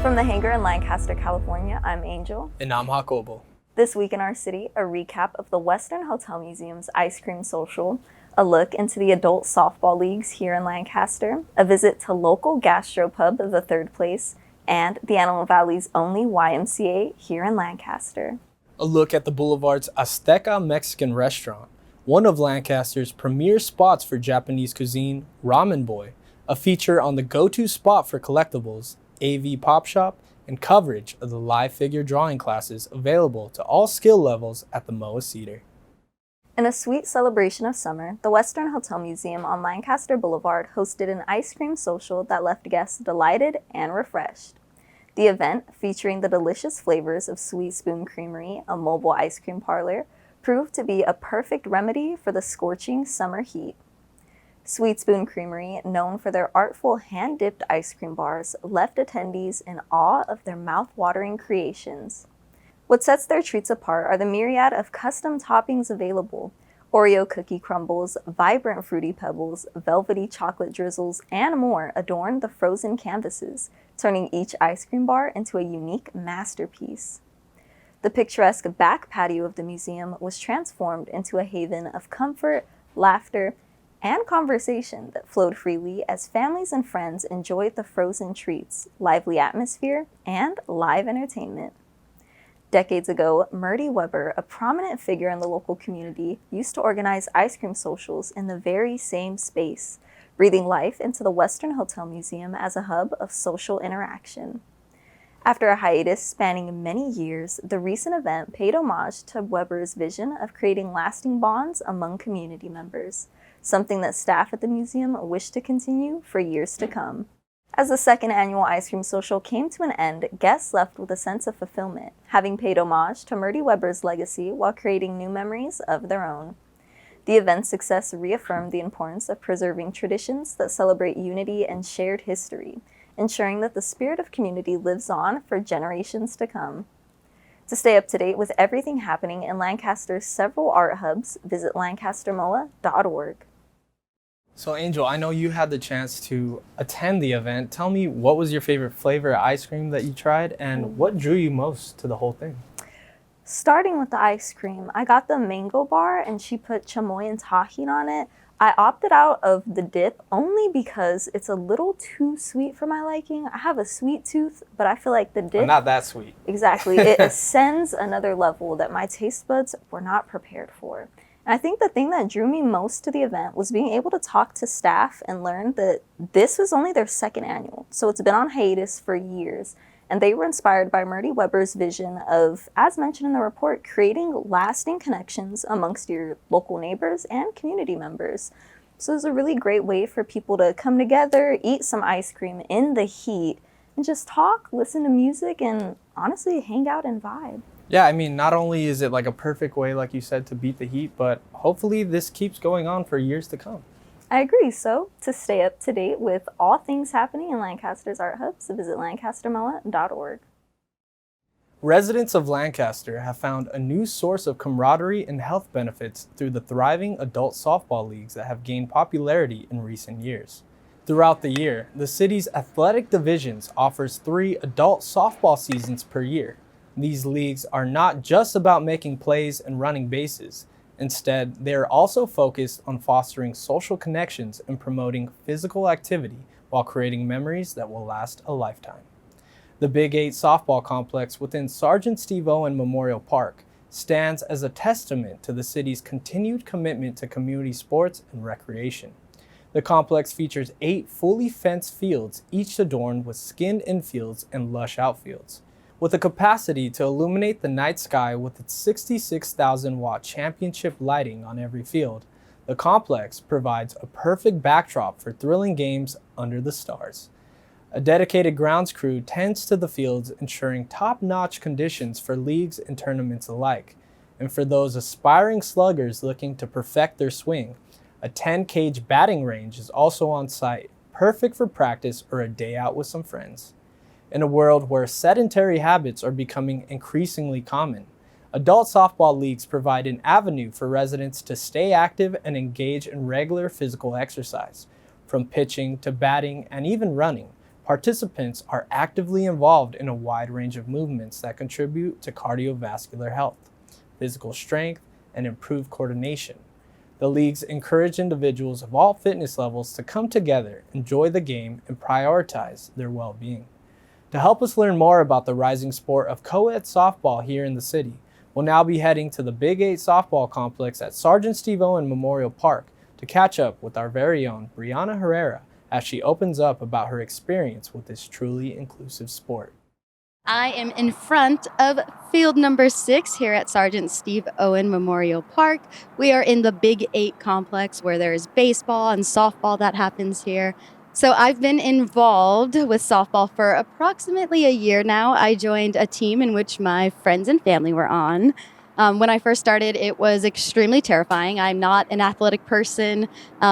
From the hangar in Lancaster, California, I'm Angel. And I'm Jacobo. This week in our city, a recap of the Western Hotel Museum's Ice Cream Social, a look into the adult softball leagues here in Lancaster, a visit to local gastropub, the Third Place, and the Antelope Valley's only YMCA here in Lancaster. A look at the Boulevard's Azteca Mexican restaurant, one of Lancaster's premier spots for Japanese cuisine, Ramen Boy, a feature on the go-to spot for collectibles, AV Pop Shop, and coverage of the live figure drawing classes available to all skill levels at the MOAH CEDAR. In a sweet celebration of summer, the Western Hotel Museum on Lancaster Boulevard hosted an ice cream social that left guests delighted and refreshed. The event, featuring the delicious flavors of Sweet Spoon Creamery, a mobile ice cream parlor, proved to be a perfect remedy for the scorching summer heat. Sweet Spoon Creamery, known for their artful hand-dipped ice cream bars, left attendees in awe of their mouth-watering creations. What sets their treats apart are the myriad of custom toppings available. Oreo cookie crumbles, vibrant fruity pebbles, velvety chocolate drizzles, and more adorn the frozen canvases, turning each ice cream bar into a unique masterpiece. The picturesque back patio of the museum was transformed into a haven of comfort, laughter, and conversation that flowed freely as families and friends enjoyed the frozen treats, lively atmosphere, and live entertainment. Decades ago, Murdy Weber, a prominent figure in the local community, used to organize ice cream socials in the very same space, breathing life into the Western Hotel Museum as a hub of social interaction. After a hiatus spanning many years, the recent event paid homage to Weber's vision of creating lasting bonds among community members, something that staff at the museum wish to continue for years to come. As the second annual ice cream social came to an end, guests left with a sense of fulfillment, having paid homage to Murdy Weber's legacy while creating new memories of their own. The event's success reaffirmed the importance of preserving traditions that celebrate unity and shared history, ensuring that the spirit of community lives on for generations to come. To stay up to date with everything happening in Lancaster's several art hubs, visit lancastermoa.org. So Angel, I know you had the chance to attend the event. Tell me, what was your favorite flavor of ice cream that you tried, and what drew you most to the whole thing? Starting with the ice cream, I got the mango bar and she put chamoy and tajin on it. I opted out of the dip only because it's a little too sweet for my liking. I have a sweet tooth, but I feel like the dip... Not that sweet. Exactly. It ascends another level that my taste buds were not prepared for. And I think the thing that drew me most to the event was being able to talk to staff and learn that this was only their second annual. So it's been on hiatus for years. And they were inspired by Murdy Weber's vision of, as mentioned in the report, creating lasting connections amongst your local neighbors and community members. So it was a really great way for people to come together, eat some ice cream in the heat, and just talk, listen to music, and honestly hang out and vibe. Yeah, I mean, not only is it like a perfect way, like you said, to beat the heat, but hopefully this keeps going on for years to come. I agree. So to stay up to date with all things happening in Lancaster's art hubs, visit lancastermoa.org. Residents of Lancaster have found a new source of camaraderie and health benefits through the thriving adult softball leagues that have gained popularity in recent years. Throughout the year, the city's athletic divisions offers 3 adult softball seasons per year. These leagues are not just about making plays and running bases. Instead, they are also focused on fostering social connections and promoting physical activity while creating memories that will last a lifetime. The Big 8 softball complex within Sergeant Steve Owen Memorial Park stands as a testament to the city's continued commitment to community sports and recreation. The complex features 8 fully fenced fields, each adorned with skinned infields and lush outfields. With a capacity to illuminate the night sky with its 66,000-watt championship lighting on every field, the complex provides a perfect backdrop for thrilling games under the stars. A dedicated grounds crew tends to the fields, ensuring top-notch conditions for leagues and tournaments alike. And for those aspiring sluggers looking to perfect their swing, a 10-cage batting range is also on site, perfect for practice or a day out with some friends. In a world where sedentary habits are becoming increasingly common, adult softball leagues provide an avenue for residents to stay active and engage in regular physical exercise. From pitching to batting and even running, participants are actively involved in a wide range of movements that contribute to cardiovascular health, physical strength, and improved coordination. The leagues encourage individuals of all fitness levels to come together, enjoy the game, and prioritize their well-being. To help us learn more about the rising sport of co-ed softball here in the city, we'll now be heading to the Big 8 softball complex at Sergeant Steve Owen Memorial Park to catch up with our very own Brianna Herrera as she opens up about her experience with this truly inclusive sport. I am in front of field number 6 here at Sergeant Steve Owen Memorial Park. We are in the Big 8 complex where there is baseball and softball that happens here. So I've been involved with softball for approximately a year now. I joined a team in which my friends and family were on. When I first started, it was extremely terrifying. I'm not an athletic person.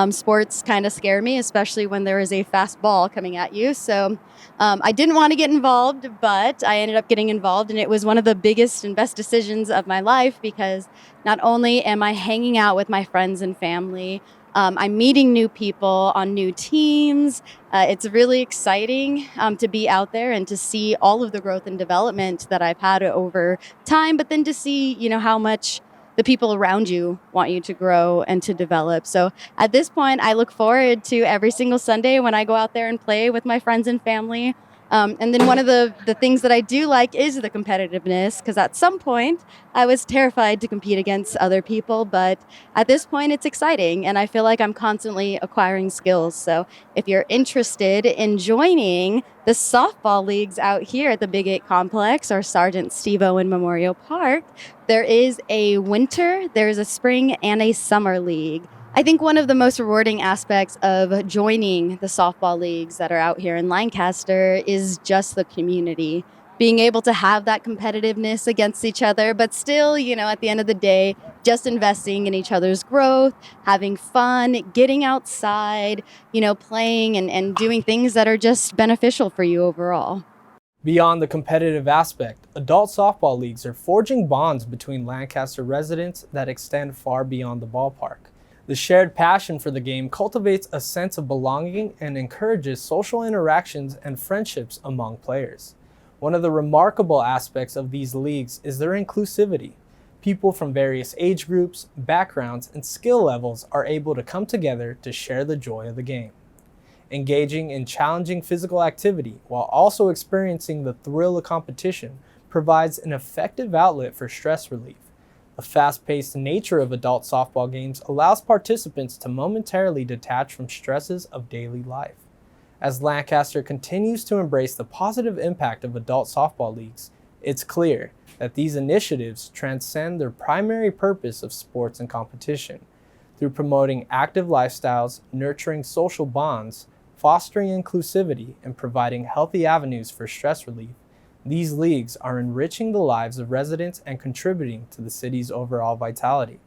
Sports kind of scare me, especially when there is a fast ball coming at you. So I didn't want to get involved, but I ended up getting involved, and it was one of the biggest and best decisions of my life because not only am I hanging out with my friends and family, I'm meeting new people on new teams. It's really exciting to be out there and to see all of the growth and development that I've had over time, but then to see, how much the people around you want you to grow and to develop. So at this point, I look forward to every single Sunday when I go out there and play with my friends and family. And then one of the things that I do like is the competitiveness, because at some point I was terrified to compete against other people, but at this point it's exciting and I feel like I'm constantly acquiring skills. So if you're interested in joining the softball leagues out here at the Big 8 Complex or Sergeant Steve Owen Memorial Park, there is a winter, there's a spring, and a summer league. I think one of the most rewarding aspects of joining the softball leagues that are out here in Lancaster is just the community. Being able to have that competitiveness against each other, but still, at the end of the day, just investing in each other's growth, having fun, getting outside, playing and doing things that are just beneficial for you overall. Beyond the competitive aspect, adult softball leagues are forging bonds between Lancaster residents that extend far beyond the ballpark. The shared passion for the game cultivates a sense of belonging and encourages social interactions and friendships among players. One of the remarkable aspects of these leagues is their inclusivity. People from various age groups, backgrounds, and skill levels are able to come together to share the joy of the game. Engaging in challenging physical activity while also experiencing the thrill of competition provides an effective outlet for stress relief. The fast-paced nature of adult softball games allows participants to momentarily detach from stresses of daily life. As Lancaster continues to embrace the positive impact of adult softball leagues, it's clear that these initiatives transcend their primary purpose of sports and competition. Through promoting active lifestyles, nurturing social bonds, fostering inclusivity, and providing healthy avenues for stress relief, these leagues are enriching the lives of residents and contributing to the city's overall vitality.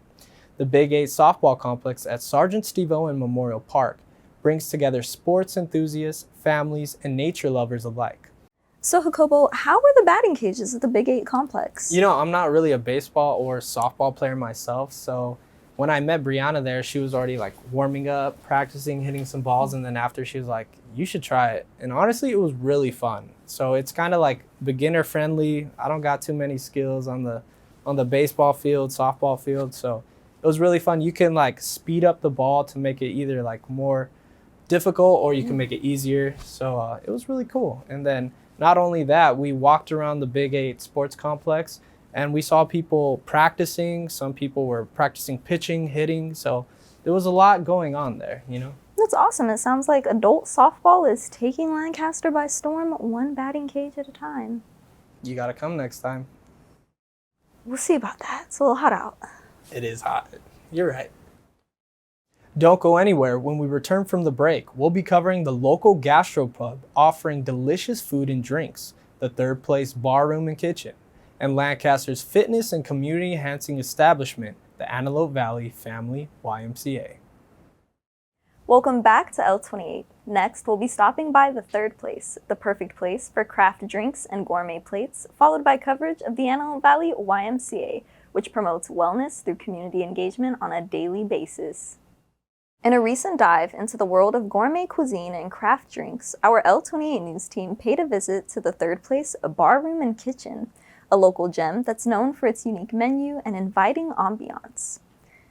The Big 8 softball complex at Sergeant Steve Owen Memorial Park brings together sports enthusiasts, families, and nature lovers alike. So Jacobo, how were the batting cages at the Big 8 complex? I'm not really a baseball or softball player myself, so when I met Brianna there, she was already warming up, practicing, hitting some balls, and then after she was like, you should try it. And honestly, it was really fun. So it's kind of beginner friendly. I don't got too many skills on the baseball field, softball field, so it was really fun. You can speed up the ball to make it either more difficult or you can make it easier. So it was really cool. And then not only that, we walked around the Big 8 sports complex and we saw people practicing. Some people were practicing pitching, hitting. So there was a lot going on there, That's awesome. It sounds like adult softball is taking Lancaster by storm, one batting cage at a time. You got to come next time. We'll see about that. It's a little hot out. It is hot. You're right. Don't go anywhere. When we return from the break, we'll be covering the local gastropub offering delicious food and drinks, the Third Place Bar Room and Kitchen, and Lancaster's fitness and community enhancing establishment, the Antelope Valley Family YMCA. Welcome back to L28. Next, we'll be stopping by the Third Place, the perfect place for craft drinks and gourmet plates, followed by coverage of the Antelope Valley YMCA, which promotes wellness through community engagement on a daily basis. In a recent dive into the world of gourmet cuisine and craft drinks, our L28 news team paid a visit to the third place Bar Room and Kitchen, a local gem that's known for its unique menu and inviting ambiance.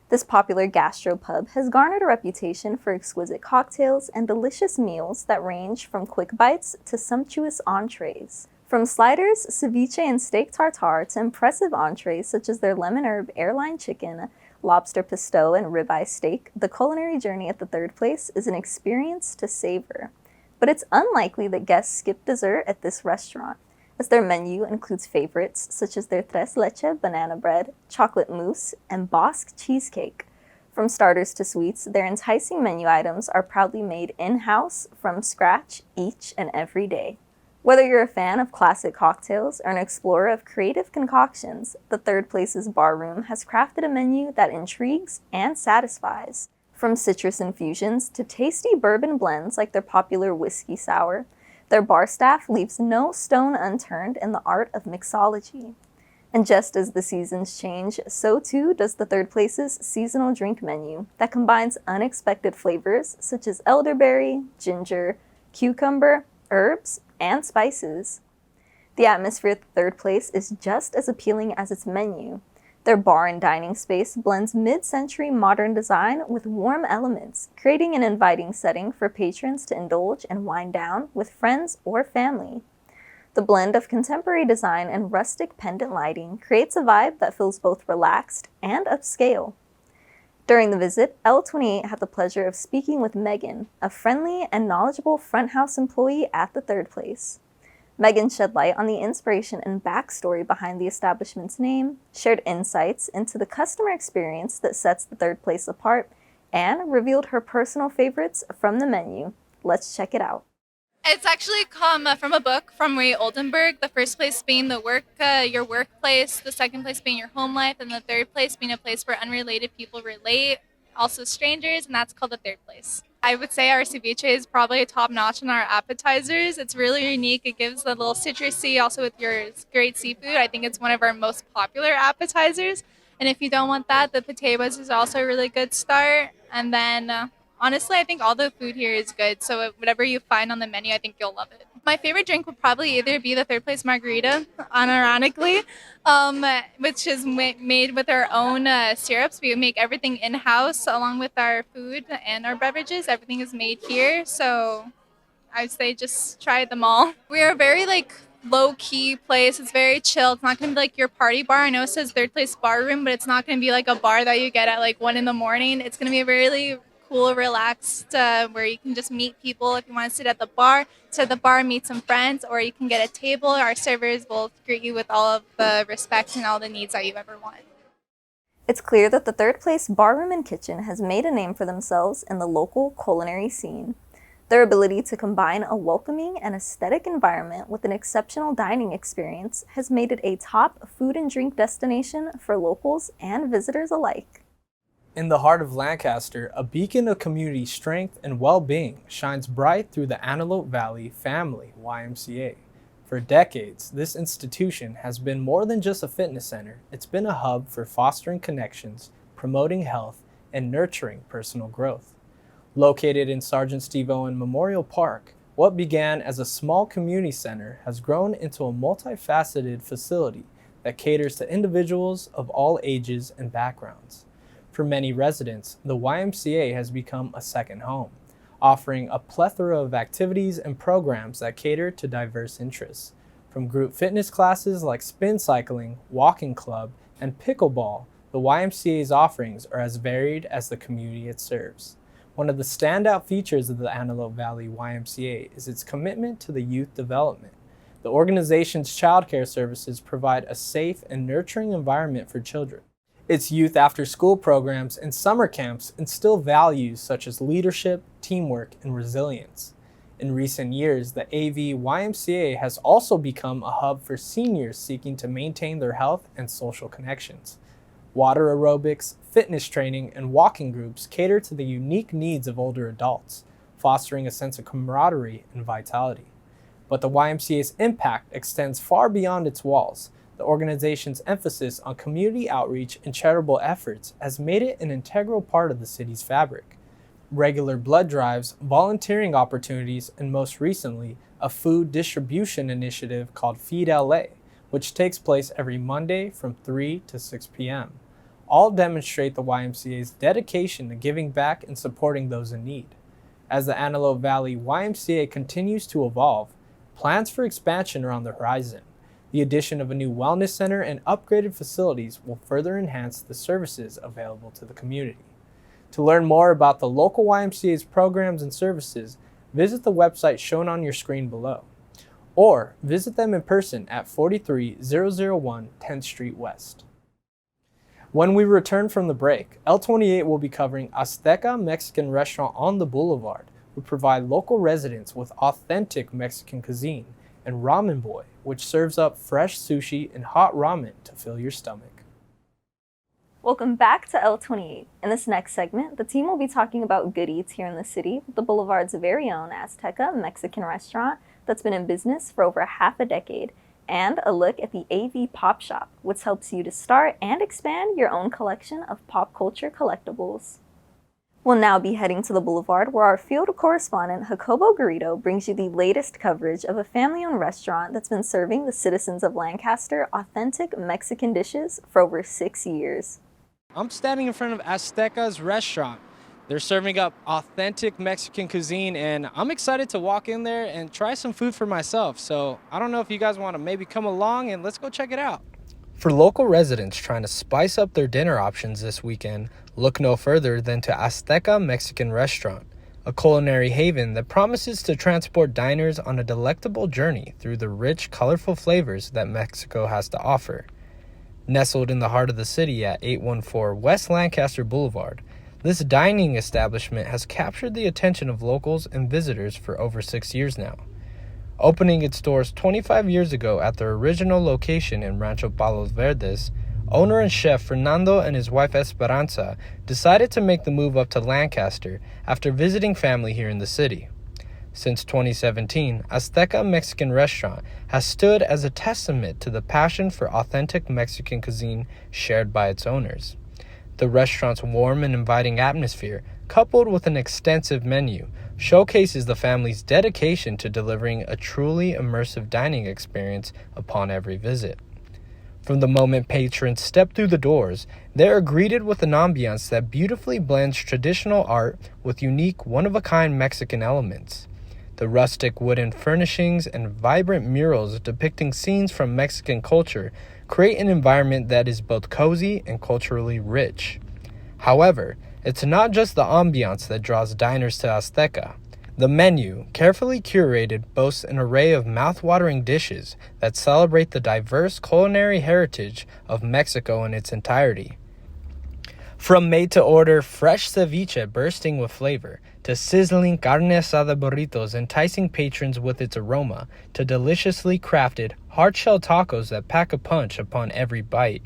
This popular gastropub has garnered a reputation for exquisite cocktails and delicious meals that range from quick bites to sumptuous entrees. From sliders, ceviche, and steak tartare to impressive entrees such as their lemon herb airline chicken, lobster pesto, and ribeye steak, the culinary journey at the third place is an experience to savor. But it's unlikely that guests skip dessert at this restaurant, as their menu includes favorites such as their tres leche banana bread, chocolate mousse, and Bosque cheesecake. From starters to sweets, their enticing menu items are proudly made in-house from scratch each and every day. Whether you're a fan of classic cocktails or an explorer of creative concoctions, the third place's bar room has crafted a menu that intrigues and satisfies. From citrus infusions to tasty bourbon blends like their popular whiskey sour, their bar staff leaves no stone unturned in the art of mixology. And just as the seasons change, so too does the third place's seasonal drink menu that combines unexpected flavors such as elderberry, ginger, cucumber, herbs, and spices. The atmosphere at the third place is just as appealing as its menu. Their bar and dining space blends mid-century modern design with warm elements, creating an inviting setting for patrons to indulge and wind down with friends or family. The blend of contemporary design and rustic pendant lighting creates a vibe that feels both relaxed and upscale. During the visit, L28 had the pleasure of speaking with Megan, a friendly and knowledgeable front house employee at the third place. Megan shed light on the inspiration and backstory behind the establishment's name, shared insights into the customer experience that sets the third place apart, and revealed her personal favorites from the menu. Let's check it out. It's actually come from a book from Ray Oldenburg. The first place being your workplace, the second place being your home life, and the third place being a place where unrelated people relate, also strangers, and that's called the third place. I would say our ceviche is probably top notch in our appetizers. It's really unique. It gives a little citrusy, also with your great seafood. I think it's one of our most popular appetizers. And if you don't want that, the potatoes is also a really good start. And then honestly, I think all the food here is good. So whatever you find on the menu, I think you'll love it. My favorite drink would probably either be the third place margarita, unironically, which is made with our own syrups. We make everything in-house along with our food and our beverages. Everything is made here. So I'd say just try them all. We're a very low-key place. It's very chill. It's not going to be like your party bar. I know it says third place bar room, but it's not going to be like a bar that you get at 1 a.m. It's going to be a really cool, relaxed, where you can just meet people. If you want to sit at the bar, meet some friends, or you can get a table. Our servers will greet you with all of the respect and all the needs that you ever want. It's clear that the third place bar room and kitchen has made a name for themselves in the local culinary scene. Their ability to combine a welcoming and aesthetic environment with an exceptional dining experience has made it a top food and drink destination for locals and visitors alike. In the heart of Lancaster, a beacon of community strength and well-being shines bright through the Antelope Valley Family YMCA. For decades, this institution has been more than just a fitness center. It's been a hub for fostering connections, promoting health, and nurturing personal growth. Located in Sergeant Steve Owen Memorial Park, what began as a small community center has grown into a multifaceted facility that caters to individuals of all ages and backgrounds. For many residents, the YMCA has become a second home, offering a plethora of activities and programs that cater to diverse interests. From group fitness classes like spin cycling, walking club, and pickleball, the YMCA's offerings are as varied as the community it serves. One of the standout features of the Antelope Valley YMCA is its commitment to the youth development. The organization's childcare services provide a safe and nurturing environment for children. Its youth after-school programs and summer camps instill values such as leadership, teamwork, and resilience. In recent years, the AV YMCA has also become a hub for seniors seeking to maintain their health and social connections. Water aerobics, fitness training, and walking groups cater to the unique needs of older adults, fostering a sense of camaraderie and vitality. But the YMCA's impact extends far beyond its walls. The organization's emphasis on community outreach and charitable efforts has made it an integral part of the city's fabric. regular blood drives, volunteering opportunities, and most recently, a food distribution initiative called Feed LA, which takes place every Monday from 3 to 6 p.m. All demonstrate the YMCA's dedication to giving back and supporting those in need. As the Antelope Valley YMCA continues to evolve, plans for expansion are on the horizon. The addition of a new wellness center and upgraded facilities will further enhance the services available to the community. To learn more about the local YMCA's programs and services, visit the website shown on your screen below, or visit them in person at 43001 10th Street West. When we return from the break, L28 will be covering Azteca Mexican Restaurant on the Boulevard, who provide local residents with authentic Mexican cuisine, and Ramen Boy, which serves up fresh sushi and hot ramen to fill your stomach. Welcome back to L28. In this next segment, the team will be talking about good eats here in the city with the Boulevard's very own Azteca Mexican Restaurant that's been in business for over half a decade, and a look at the AV Pop Shop, which helps you to start and expand your own collection of pop culture collectibles. We'll now be heading to the Boulevard, where our field correspondent Jacobo Garrido brings you the latest coverage of a family-owned restaurant that's been serving the citizens of Lancaster authentic Mexican dishes for over 6 years. I'm standing in front of Azteca's restaurant. They're serving up authentic Mexican cuisine, and I'm excited to walk in there and try some food for myself. So I don't know if you guys want to maybe come along and let's go check it out. For local residents trying to spice up their dinner options this weekend, look no further than to Azteca Mexican Restaurant, a culinary haven that promises to transport diners on a delectable journey through the rich, colorful flavors that Mexico has to offer. Nestled in the heart of the city at 814 West Lancaster Boulevard, this dining establishment has captured the attention of locals and visitors for over 6 years now. Opening its doors 25 years ago at their original location in Rancho Palos Verdes, owner and chef Fernando and his wife Esperanza decided to make the move up to Lancaster after visiting family here in the city. Since 2017, Azteca Mexican Restaurant has stood as a testament to the passion for authentic Mexican cuisine shared by its owners. The restaurant's warm and inviting atmosphere, coupled with an extensive menu, showcases the family's dedication to delivering a truly immersive dining experience upon every visit. From the moment patrons step through the doors, they are greeted with an ambiance that beautifully blends traditional art with unique, one-of-a-kind Mexican elements. The rustic wooden furnishings and vibrant murals depicting scenes from Mexican culture create an environment that is both cozy and culturally rich. However, it's not just the ambiance that draws diners to Azteca. The menu, carefully curated, boasts an array of mouth-watering dishes that celebrate the diverse culinary heritage of Mexico in its entirety. From made-to-order fresh ceviche bursting with flavor, to sizzling carne asada burritos enticing patrons with its aroma, to deliciously crafted hard-shell tacos that pack a punch upon every bite,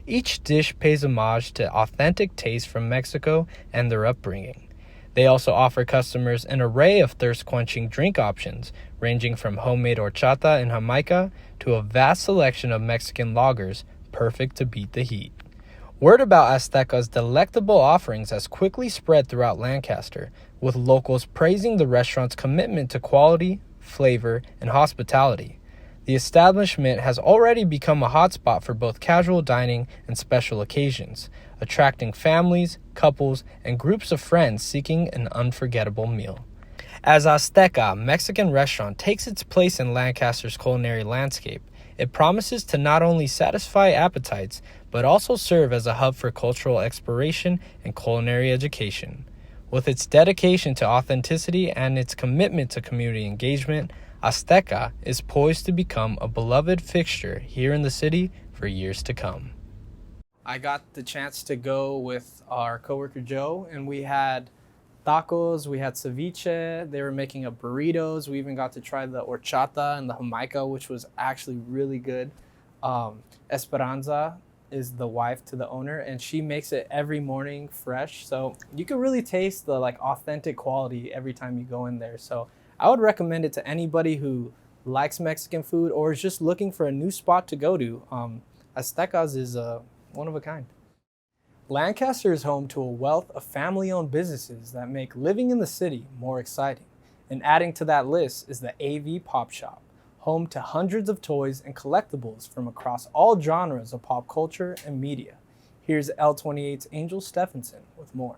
each dish pays homage to authentic tastes from Mexico and their upbringing. They also offer customers an array of thirst-quenching drink options, ranging from homemade horchata and Jamaica to a vast selection of Mexican lagers, perfect to beat the heat. Word about Azteca's delectable offerings has quickly spread throughout Lancaster, with locals praising the restaurant's commitment to quality, flavor, and hospitality. The establishment has already become a hotspot for both casual dining and special occasions, attracting families, couples, and groups of friends seeking an unforgettable meal. As Azteca Mexican Restaurant takes its place in Lancaster's culinary landscape, it promises to not only satisfy appetites, but also serve as a hub for cultural exploration and culinary education. With its dedication to authenticity and its commitment to community engagement, Azteca is poised to become a beloved fixture here in the city for years to come. I got the chance to go with our coworker Joe, and we had tacos, we had ceviche, they were making up burritos, we even got to try the horchata and the Jamaica, which was actually really good. Esperanza is the wife to the owner, and she makes it every morning fresh, so you can really taste the authentic quality every time you go in there. So I would recommend it to anybody who likes Mexican food or is just looking for a new spot to go to. Azteca's is one of a kind. Lancaster is home to a wealth of family-owned businesses that make living in the city more exciting. And adding to that list is the AV Pop Shop, home to hundreds of toys and collectibles from across all genres of pop culture and media. Here's L28's Angel Stephenson with more.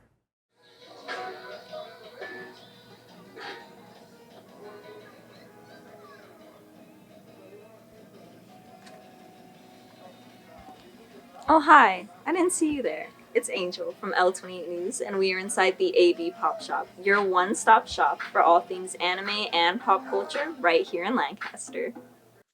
Oh, hi. I didn't see you there. It's Angel from L28 News, and we are inside the AV Pop Shop, your one-stop shop for all things anime and pop culture right here in Lancaster.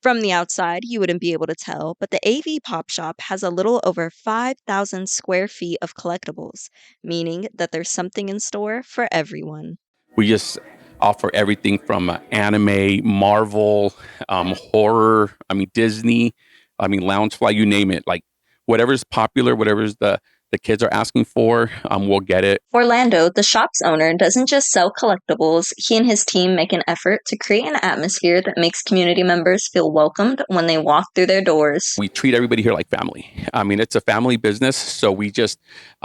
From the outside, you wouldn't be able to tell, but the AV Pop Shop has a little over 5,000 square feet of collectibles, meaning that there's something in store for everyone. We just offer everything from anime, Marvel, horror, Disney, Loungefly, you name it. Like whatever's popular, whatever's the kids are asking for, we'll get it. Orlando, the shop's owner, doesn't just sell collectibles. He and his team make an effort to create an atmosphere that makes community members feel welcomed when they walk through their doors. We treat everybody here like family. It's a family business, so we just,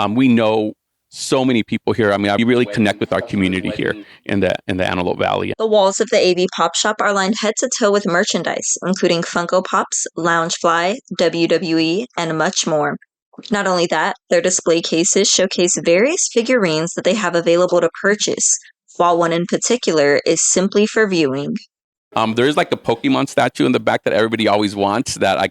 we know so many people here. We really connect with our community here in the Antelope Valley. The walls of the AV Pop Shop are lined head to toe with merchandise, including Funko Pops, Loungefly, WWE, and much more. Not only that, their display cases showcase various figurines that they have available to purchase, while one in particular is simply for viewing. There is like a Pokemon statue in the back that everybody always wants that I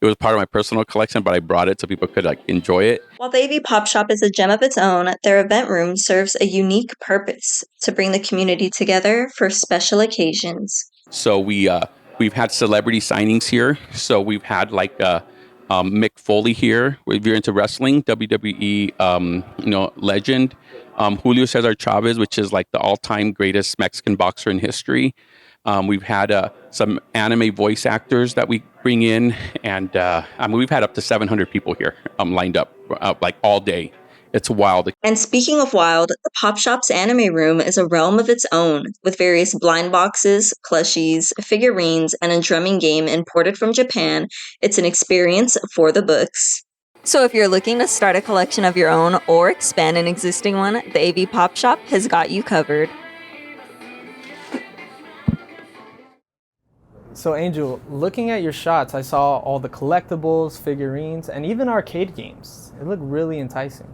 it was part of my personal collection, but I brought it so people could enjoy it. While the AV Pop Shop is a gem of its own, their event room serves a unique purpose to bring the community together for special occasions. So we've had celebrity signings here. So we've had Mick Foley here. If you're into wrestling, WWE legend. Julio Cesar Chavez, which is the all-time greatest Mexican boxer in history. We've had some anime voice actors that we bring in, and we've had up to 700 people here lined up all day. It's wild. And speaking of wild, the Pop Shop's anime room is a realm of its own, with various blind boxes, plushies, figurines, and a drumming game imported from Japan. It's an experience for the books. So if you're looking to start a collection of your own or expand an existing one, the AV Pop Shop has got you covered. So Angel, looking at your shots, I saw all the collectibles, figurines, and even arcade games. It looked really enticing.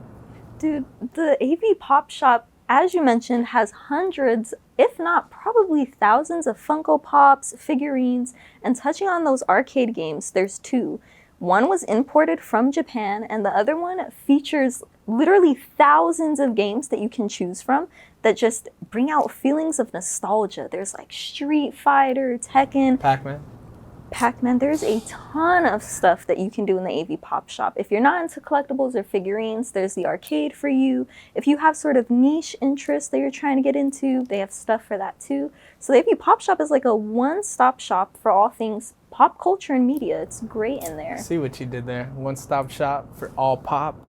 Dude, the AV Pop Shop, as you mentioned, has hundreds, if not probably thousands of Funko Pops, figurines, and touching on those arcade games, there's two. One was imported from Japan, and the other one features literally thousands of games that you can choose from that just bring out feelings of nostalgia. There's Street Fighter, Tekken, Pac-Man. There's a ton of stuff that you can do in the AV Pop Shop. If you're not into collectibles or figurines, there's the arcade for you. If you have sort of niche interests that you're trying to get into, they have stuff for that too. So the AV Pop Shop is like a one-stop shop for all things pop culture and media. It's great in there. See what you did there. One-stop shop for all pop.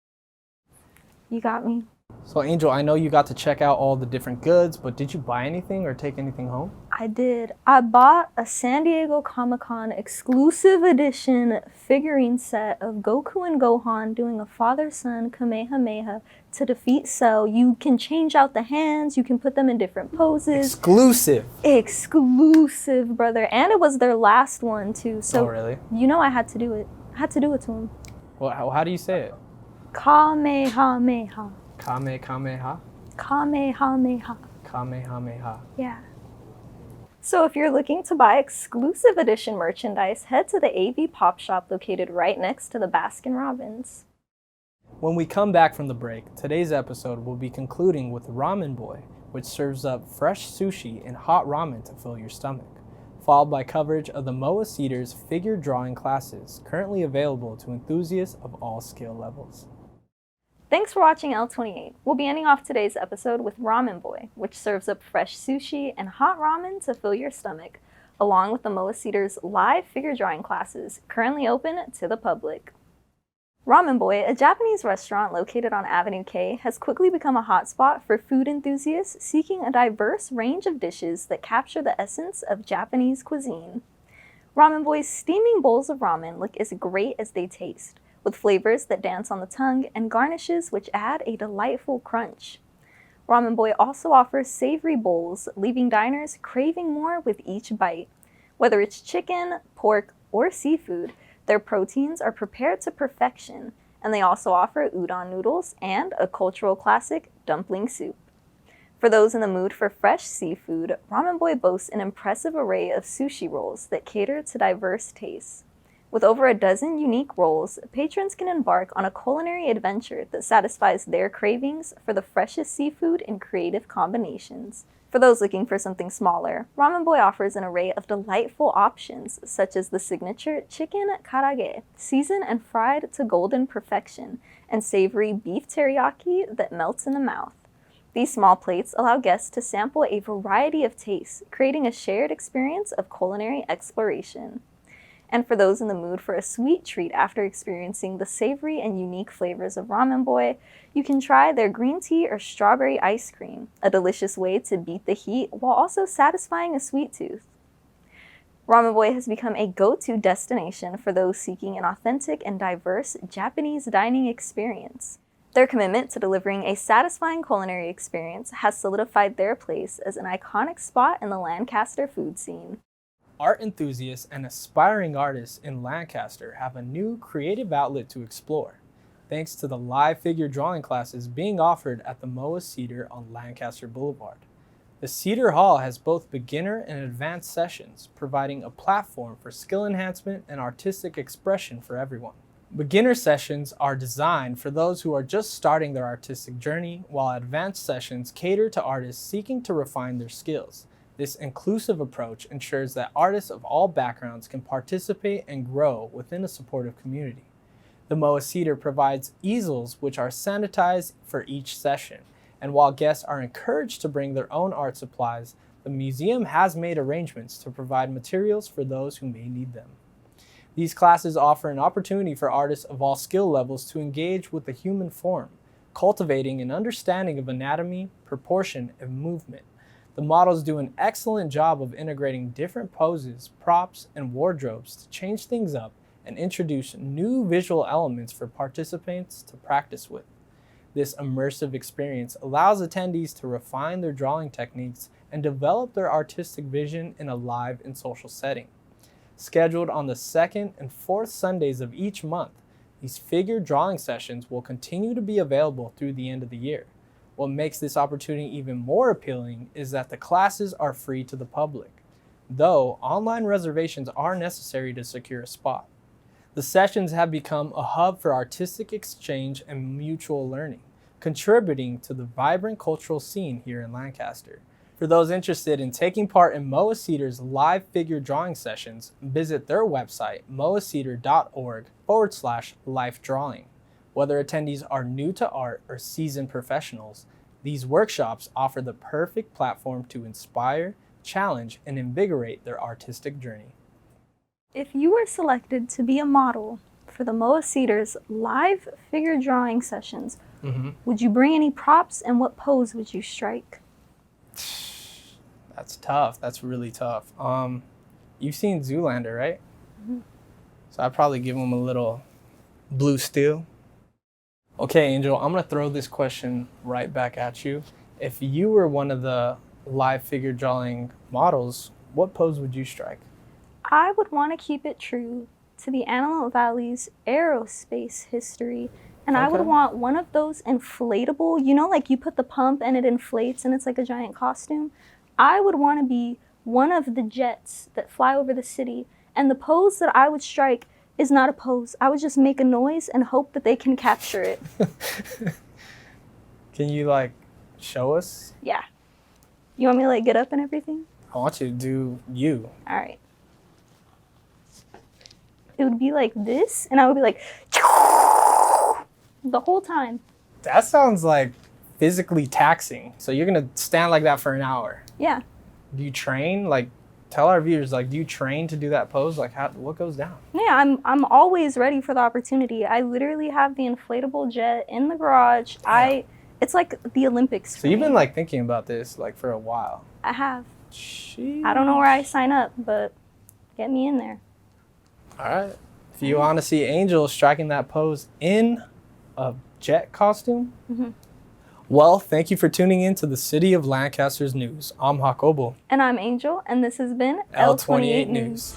You got me. So Angel, I know you got to check out all the different goods, but did you buy anything or take anything home? I did. I bought a San Diego Comic-Con exclusive edition figurine set of Goku and Gohan doing a father-son Kamehameha to defeat Cell. You can change out the hands, you can put them in different poses. Exclusive, brother. And it was their last one too. So oh, really? I had to do it. I had to do it to him. Well, how do you say it? Kamehameha. Kamehameha? Kamehameha. Kamehameha. Yeah. So if you're looking to buy exclusive edition merchandise, head to the AV Pop Shop located right next to the Baskin Robbins. When we come back from the break, today's episode will be concluding with Ramen Boy, which serves up fresh sushi and hot ramen to fill your stomach, followed by coverage of the MOAH CEDAR's figure drawing classes, currently available to enthusiasts of all skill levels. Thanks for watching L28. We'll be ending off today's episode with Ramen Boy, which serves up fresh sushi and hot ramen to fill your stomach, along with the MOAH CEDAR's live figure drawing classes, currently open to the public. Ramen Boy, a Japanese restaurant located on Avenue K, has quickly become a hotspot for food enthusiasts seeking a diverse range of dishes that capture the essence of Japanese cuisine. Ramen Boy's steaming bowls of ramen look as great as they taste, with flavors that dance on the tongue and garnishes which add a delightful crunch. Ramen Boy also offers savory bowls, leaving diners craving more with each bite. Whether it's chicken, pork, or seafood, their proteins are prepared to perfection, and they also offer udon noodles and a cultural classic, dumpling soup. For those in the mood for fresh seafood, Ramen Boy boasts an impressive array of sushi rolls that cater to diverse tastes. With over a dozen unique rolls, patrons can embark on a culinary adventure that satisfies their cravings for the freshest seafood in creative combinations. For those looking for something smaller, Ramen Boy offers an array of delightful options, such as the signature chicken karage, seasoned and fried to golden perfection, and savory beef teriyaki that melts in the mouth. These small plates allow guests to sample a variety of tastes, creating a shared experience of culinary exploration. And for those in the mood for a sweet treat after experiencing the savory and unique flavors of Ramen Boy, you can try their green tea or strawberry ice cream, a delicious way to beat the heat while also satisfying a sweet tooth. Ramen Boy has become a go-to destination for those seeking an authentic and diverse Japanese dining experience. Their commitment to delivering a satisfying culinary experience has solidified their place as an iconic spot in the Lancaster food scene. Art enthusiasts and aspiring artists in Lancaster have a new creative outlet to explore, thanks to the live figure drawing classes being offered at the MOAH CEDAR on Lancaster Boulevard. The CEDAR Hall has both beginner and advanced sessions, providing a platform for skill enhancement and artistic expression for everyone. Beginner sessions are designed for those who are just starting their artistic journey, while advanced sessions cater to artists seeking to refine their skills. This inclusive approach ensures that artists of all backgrounds can participate and grow within a supportive community. The MOAH CEDAR provides easels which are sanitized for each session, and while guests are encouraged to bring their own art supplies, the museum has made arrangements to provide materials for those who may need them. These classes offer an opportunity for artists of all skill levels to engage with the human form, cultivating an understanding of anatomy, proportion, and movement. The models do an excellent job of integrating different poses, props, and wardrobes to change things up and introduce new visual elements for participants to practice with. This immersive experience allows attendees to refine their drawing techniques and develop their artistic vision in a live and social setting. Scheduled on the second and fourth Sundays of each month, these figure drawing sessions will continue to be available through the end of the year. What makes this opportunity even more appealing is that the classes are free to the public, though online reservations are necessary to secure a spot. The sessions have become a hub for artistic exchange and mutual learning, contributing to the vibrant cultural scene here in Lancaster. For those interested in taking part in MOAH CEDAR's live figure drawing sessions, visit their website, moahcedar.org/lifedrawing. Whether attendees are new to art or seasoned professionals, these workshops offer the perfect platform to inspire, challenge, and invigorate their artistic journey. If you were selected to be a model for the MOAH CEDAR's live figure drawing sessions, would you bring any props and what pose would you strike? That's tough. That's really tough. You've seen Zoolander, right? So I'd probably give him a little blue steel. Okay, Angel, I'm gonna throw this question right back at you. If you were one of the live figure drawing models, what pose would you strike? I would want to keep it true to the Antelope Valley's aerospace history, and I would want one of those inflatable, you know, like you put the pump and it inflates and it's like a giant costume. I would want to be one of the jets that fly over the city, and the pose that I would strike is not a pose. I would just make a noise and hope that they can capture it. Can you like show us? Yeah. You want me to like get up and everything? I want you to do you. All right. It would be like this, and I would be like the whole time. That sounds like physically taxing. So you're gonna stand like that for an hour. Yeah. Do you train? Like, tell our viewers, like, do you train to do that pose? Like, what goes down? Yeah, I'm always ready for the opportunity. I literally have the inflatable jet in the garage. Damn. It's like the Olympics for So you've me. been like thinking about this like for a while. I have. Sheesh. I don't know where I sign up, but get me in there. All right. If If you want to see Angel striking that pose in a jet costume, well, thank you for tuning in to the City of Lancaster's news. I'm Jacobo. And I'm Angel, and this has been L28 News.